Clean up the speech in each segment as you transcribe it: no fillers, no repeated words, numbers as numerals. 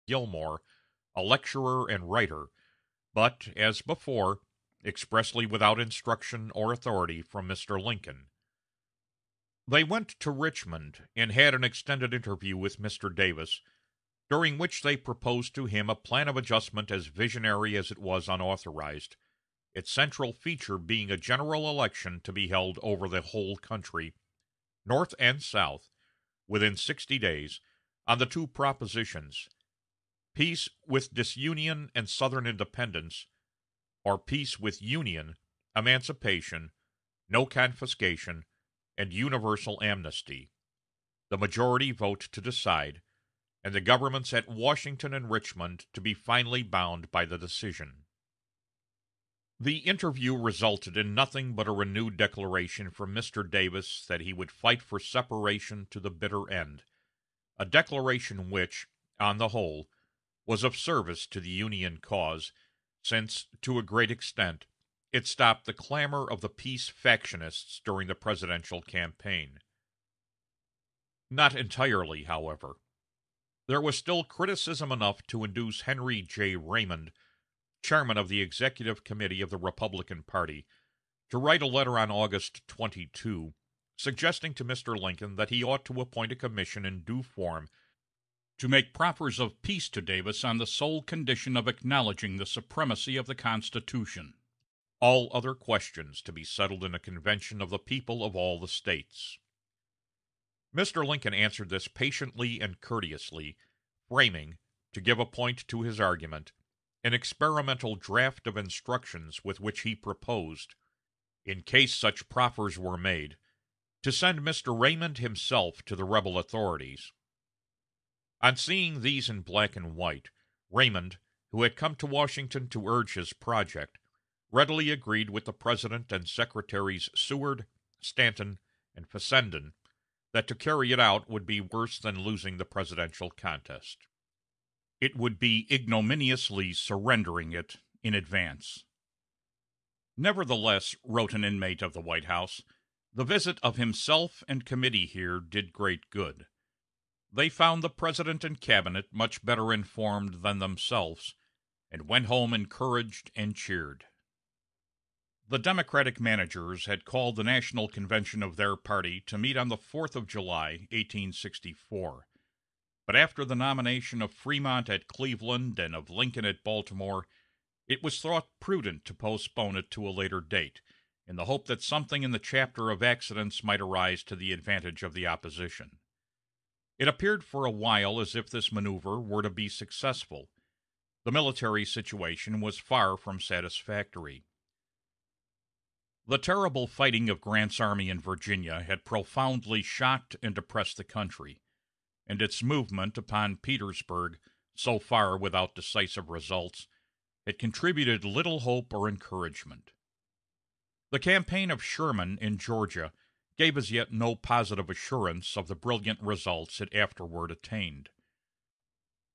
Gilmore, a lecturer and writer, but, as before, expressly without instruction or authority from Mr. Lincoln. They went to Richmond and had an extended interview with Mr. Davis, during which they proposed to him a plan of adjustment as visionary as it was unauthorized, its central feature being a general election to be held over the whole country, North and South, within 60 days, on the two propositions: peace with disunion and Southern independence, or peace with union, emancipation, no confiscation, and universal amnesty, the majority vote to decide, and the governments at Washington and Richmond to be finally bound by the decision. The interview resulted in nothing but a renewed declaration from Mr. Davis that he would fight for separation to the bitter end, a declaration which, on the whole, was of service to the Union cause, since, to a great extent, it stopped the clamor of the peace factionists during the presidential campaign. Not entirely, however. There was still criticism enough to induce Henry J. Raymond, chairman of the executive committee of the Republican Party, to write a letter on August 22, suggesting to Mr. Lincoln that he ought to appoint a commission in due form to make proffers of peace to Davis on the sole condition of acknowledging the supremacy of the Constitution, all other questions to be settled in a convention of the people of all the States. Mr. Lincoln answered this patiently and courteously, framing, to give a point to his argument, an experimental draft of instructions with which he proposed, in case such proffers were made, to send Mr. Raymond himself to the rebel authorities. On seeing these in black and white, Raymond, who had come to Washington to urge his project, readily agreed with the President and Secretaries Seward, Stanton, and Fessenden that to carry it out would be worse than losing the presidential contest. It would be ignominiously surrendering it in advance. Nevertheless, wrote an inmate of the White House, the visit of himself and committee here did great good. They found the President and Cabinet much better informed than themselves, and went home encouraged and cheered. The Democratic managers had called the national convention of their party to meet on the 4th of July, 1864. But after the nomination of Fremont at Cleveland and of Lincoln at Baltimore, it was thought prudent to postpone it to a later date, in the hope that something in the chapter of accidents might arise to the advantage of the opposition. It appeared for a while as if this maneuver were to be successful. The military situation was far from satisfactory. The terrible fighting of Grant's army in Virginia had profoundly shocked and depressed the country, and its movement upon Petersburg, so far without decisive results, had contributed little hope or encouragement. The campaign of Sherman in Georgia gave as yet no positive assurance of the brilliant results it afterward attained.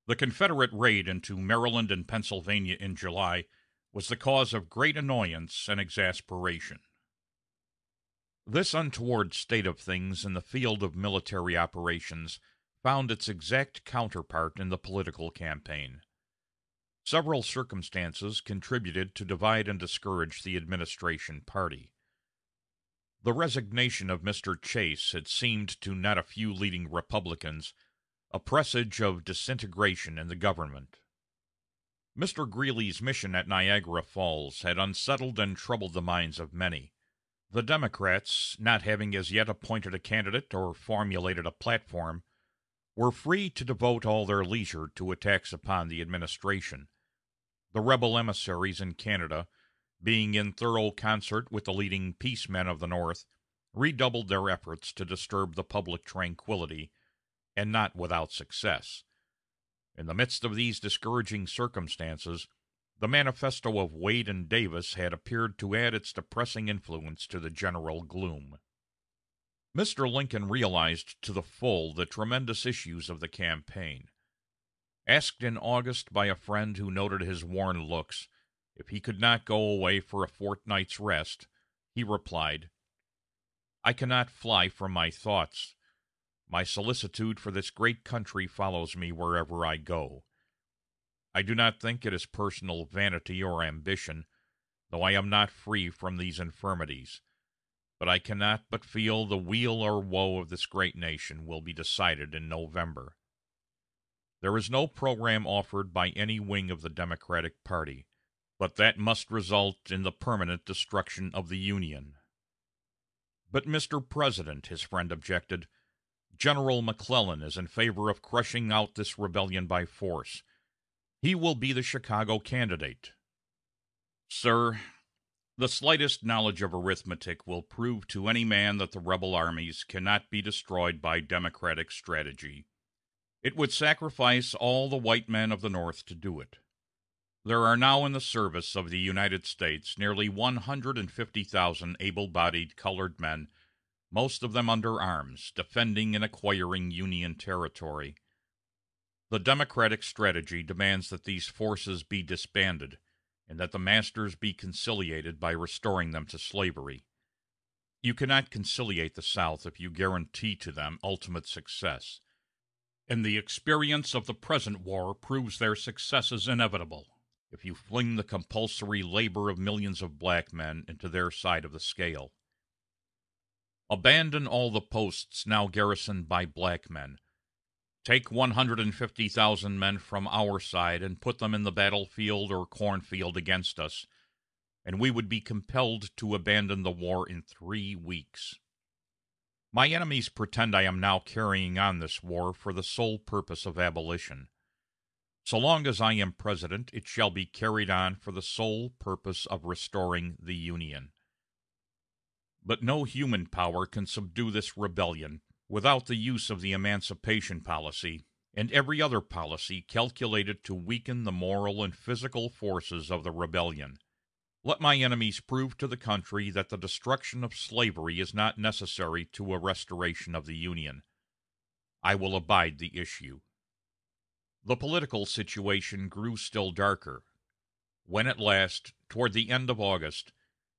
The Confederate raid into Maryland and Pennsylvania in July was the cause of great annoyance and exasperation. This untoward state of things in the field of military operations found its exact counterpart in the political campaign. Several circumstances contributed to divide and discourage the administration party. The resignation of Mr. Chase had seemed to not a few leading Republicans a presage of disintegration in the government. Mr. Greeley's mission at Niagara Falls had unsettled and troubled the minds of many. The Democrats, not having as yet appointed a candidate or formulated a platform, were free to devote all their leisure to attacks upon the administration. The rebel emissaries in Canada, being in thorough concert with the leading peace men of the North, redoubled their efforts to disturb the public tranquillity, and not without success. In the midst of these discouraging circumstances, the manifesto of Wade and Davis had appeared to add its depressing influence to the general gloom. Mr. Lincoln realized to the full the tremendous issues of the campaign. Asked in August by a friend who noted his worn looks if he could not go away for a fortnight's rest, he replied, "I cannot fly from my thoughts. My solicitude for this great country follows me wherever I go. I do not think it is personal vanity or ambition, though I am not free from these infirmities, but I cannot but feel the weal or woe of this great nation will be decided in November. There is no program offered by any wing of the Democratic party, but that must result in the permanent destruction of the Union. But, Mr. President, his friend objected, General McClellan is in favor of crushing out this rebellion by force. He will be the Chicago candidate. Sir, the slightest knowledge of arithmetic will prove to any man that the rebel armies cannot be destroyed by Democratic strategy. It would sacrifice all the white men of the North to do it. There are now in the service of the United States nearly 150,000 able-bodied colored men, most of them under arms, defending and acquiring Union territory. The Democratic strategy demands that these forces be disbanded, and that the masters be conciliated by restoring them to slavery. You cannot conciliate the South if you guarantee to them ultimate success, and the experience of the present war proves their success is inevitable if you fling the compulsory labor of millions of black men into their side of the scale. Abandon all the posts now garrisoned by black men. Take 150,000 men from our side and put them in the battlefield or cornfield against us, and we would be compelled to abandon the war in 3 weeks. My enemies pretend I am now carrying on this war for the sole purpose of abolition. So long as I am president, it shall be carried on for the sole purpose of restoring the Union. But no human power can subdue this rebellion without the use of the emancipation policy and every other policy calculated to weaken the moral and physical forces of the rebellion. Let my enemies prove to the country that the destruction of slavery is not necessary to a restoration of the Union. I will abide the issue. The political situation grew still darker. When at last, toward the end of August,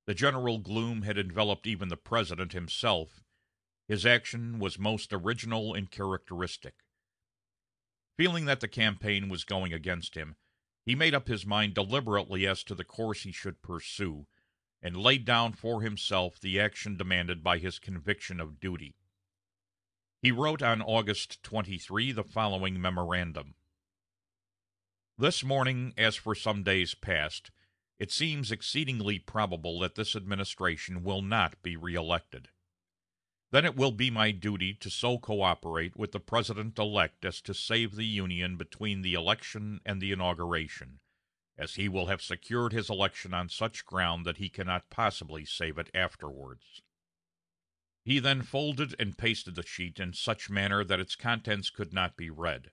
the general gloom had enveloped even the President himself, his action was most original and characteristic. Feeling that the campaign was going against him, he made up his mind deliberately as to the course he should pursue, and laid down for himself the action demanded by his conviction of duty. He wrote on August 23 the following memorandum: This morning, as for some days past, it seems exceedingly probable that this administration will not be reelected. Then it will be my duty to so cooperate with the President-elect as to save the Union between the election and the inauguration, as he will have secured his election on such ground that he cannot possibly save it afterwards. He then folded and pasted the sheet in such manner that its contents could not be read,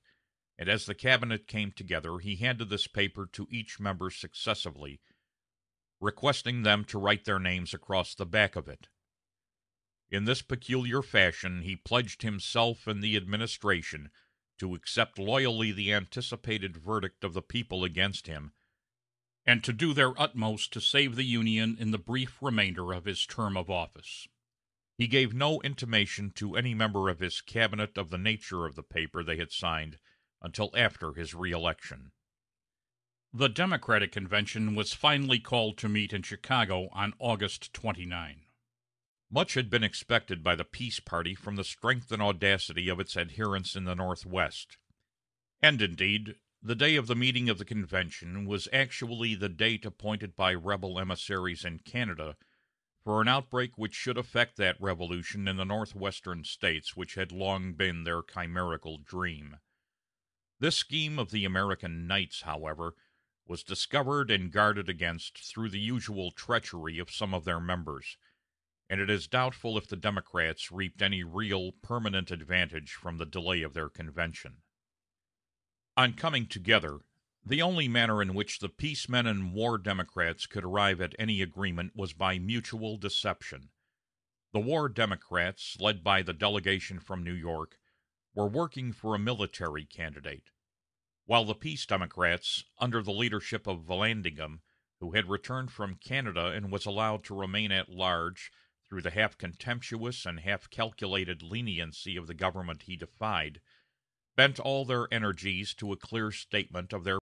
and as the cabinet came together he handed this paper to each member successively, requesting them to write their names across the back of it. In this peculiar fashion he pledged himself and the administration to accept loyally the anticipated verdict of the people against him, and to do their utmost to save the Union in the brief remainder of his term of office. He gave no intimation to any member of his cabinet of the nature of the paper they had signed until after his reelection. The Democratic convention was finally called to meet in Chicago on August 29. Much had been expected by the peace party from the strength and audacity of its adherents in the Northwest. And indeed, the day of the meeting of the convention was actually the date appointed by rebel emissaries in Canada for an outbreak which should affect that revolution in the northwestern states which had long been their chimerical dream. This scheme of the American Knights, however, was discovered and guarded against through the usual treachery of some of their members, and it is doubtful if the Democrats reaped any real, permanent advantage from the delay of their convention. On coming together, the only manner in which the peacemen and war Democrats could arrive at any agreement was by mutual deception. The war Democrats, led by the delegation from New York, were working for a military candidate, while the peace Democrats, under the leadership of Vallandigham, who had returned from Canada and was allowed to remain at large through the half-contemptuous and half-calculated leniency of the government he defied, bent all their energies to a clear statement of their